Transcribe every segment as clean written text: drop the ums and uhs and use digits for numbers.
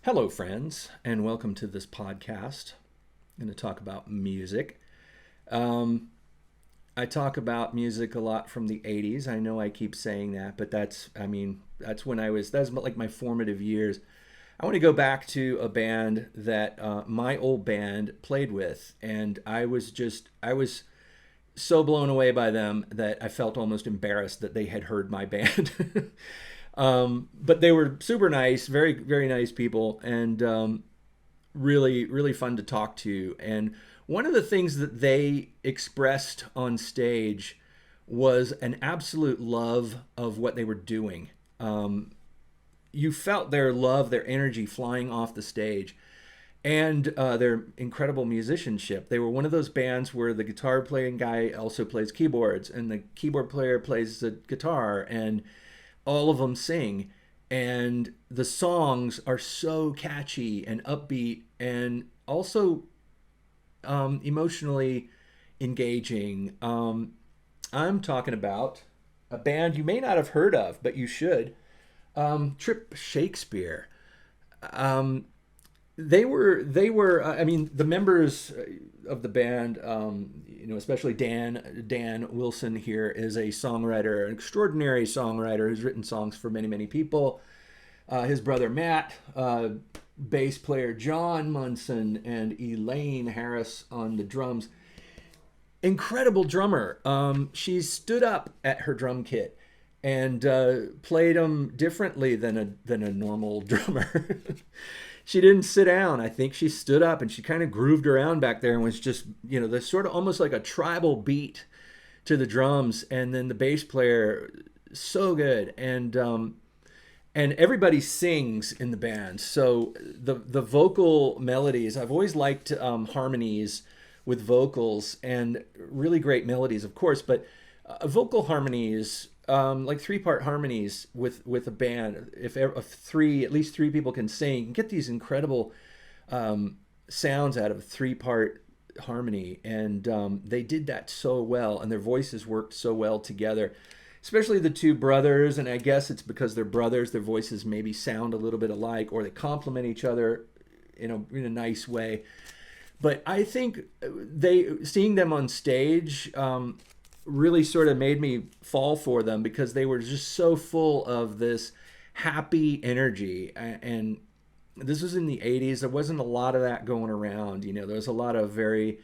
Hello, friends, and welcome to this podcast. I'm going to talk about music. Um, I talk about music a lot from the 80s. I know I keep saying that, but that's when that's like my formative years. I want to go back to a band that my old band played with, and I was so blown away by them that I felt almost embarrassed that they had heard my band. But they were super nice, very, very nice people, and really, really fun to talk to. And one of the things that they expressed on stage was an absolute love of what they were doing. You felt their love, their energy flying off the stage, and their incredible musicianship. They were one of those bands where the guitar playing guy also plays keyboards, and the keyboard player plays the guitar, and all of them sing. And the songs are so catchy and upbeat, and also emotionally engaging. I'm talking about a band you may not have heard of, but you should. Trip Shakespeare. Um, the members of the band, especially Dan Wilson here is a songwriter, an extraordinary songwriter who's written songs for many, many people. His brother Matt, bass player John Munson, and Elaine Harris on the drums. Incredible drummer. She stood up at her drum kit and played them differently than a normal drummer. She didn't sit down. I think she stood up and she kind of grooved around back there and was just, there's sort of almost like a tribal beat to the drums. And then the bass player, so good. And everybody sings in the band. So the vocal melodies, I've always liked harmonies with vocals, and really great melodies, of course, but vocal harmonies, like three-part harmonies with a band. If at least three people can sing, you can get these incredible sounds out of a three-part harmony. And they did that so well, and their voices worked so well together. Especially the two brothers, and I guess it's because they're brothers. Their voices maybe sound a little bit alike, or they complement each other in a nice way. But I think seeing them on stage really sort of made me fall for them, because they were just so full of this happy energy. And this was in the 80s. There wasn't a lot of that going around. There was a lot of very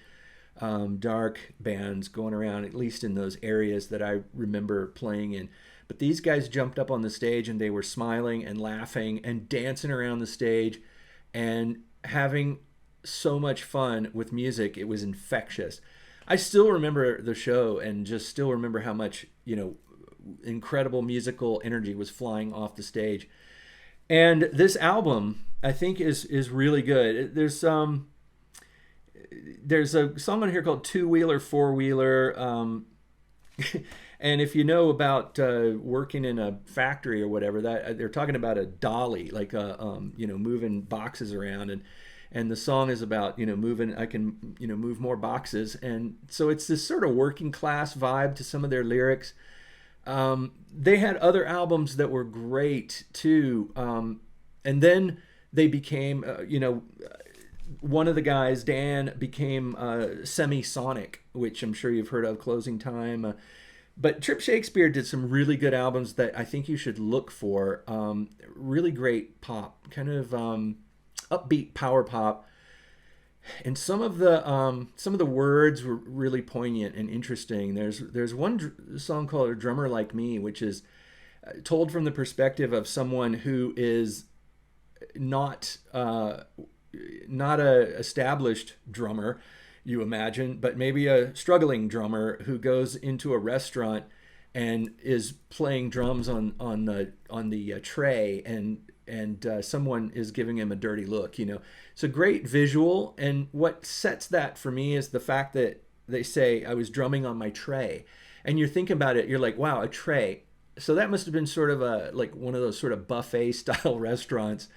dark bands going around, at least in those areas that I remember playing in. But these guys jumped up on the stage and they were smiling and laughing and dancing around the stage and having so much fun with music. It was infectious. I still remember the show and just still remember how much, incredible musical energy was flying off the stage. And this album, I think, is really good. There's a song on here called Two Wheeler, Four Wheeler. And if you know about working in a factory or whatever, that they're talking about a dolly, like moving boxes around, and the song is about moving. I can move more boxes, and so it's this sort of working class vibe to some of their lyrics. They had other albums that were great too, and then they became one of the guys, Dan, became Semi-Sonic, which I'm sure you've heard of, Closing Time. But Trip Shakespeare did some really good albums that I think you should look for. Really great pop, kind of upbeat power pop. And some of the words were really poignant and interesting. There's one song called "A Drummer Like Me," which is told from the perspective of someone who is not a established drummer, you imagine, but maybe a struggling drummer who goes into a restaurant and is playing drums on the tray, and someone is giving him a dirty look. It's a great visual, and what sets that for me is the fact that they say, "I was drumming on my tray," and you're thinking about it, you're like, wow, a tray. So that must have been sort of like one of those sort of buffet style restaurants.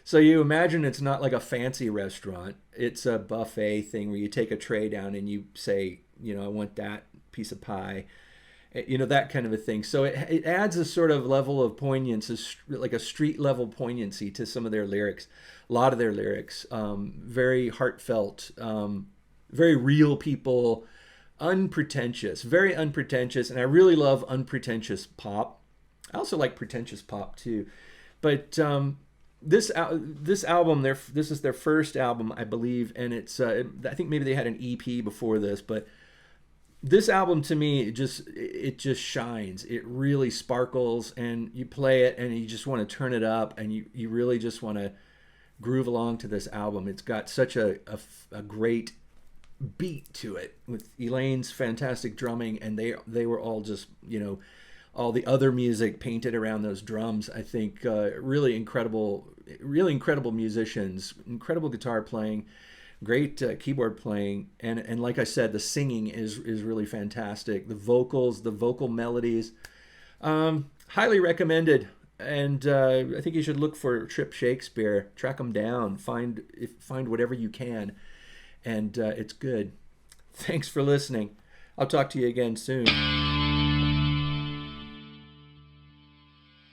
So you imagine it's not like a fancy restaurant. It's a buffet thing where you take a tray down and you say, I want that piece of pie. you know, that kind of a thing. So it adds a sort of level of poignance, like a street level poignancy to some of their lyrics, a lot of their lyrics, very heartfelt, very real people, unpretentious, very unpretentious, and I really love unpretentious pop. I also like pretentious pop too, but this album, this is their first album, I believe, and it's I think maybe they had an EP before this, but this album to me it just shines. It really sparkles, and you play it and you just want to turn it up, and you really just want to groove along to this album. It's got such a great beat to it with Elaine's fantastic drumming, and they were all just, you know, all the other music painted around those drums. I think really incredible musicians, incredible guitar playing, great keyboard playing, and like I said, the singing is really fantastic. The vocals, the vocal melodies, highly recommended. And I think you should look for Trip Shakespeare, track them down, find whatever you can, and it's good. Thanks for listening. I'll talk to you again soon.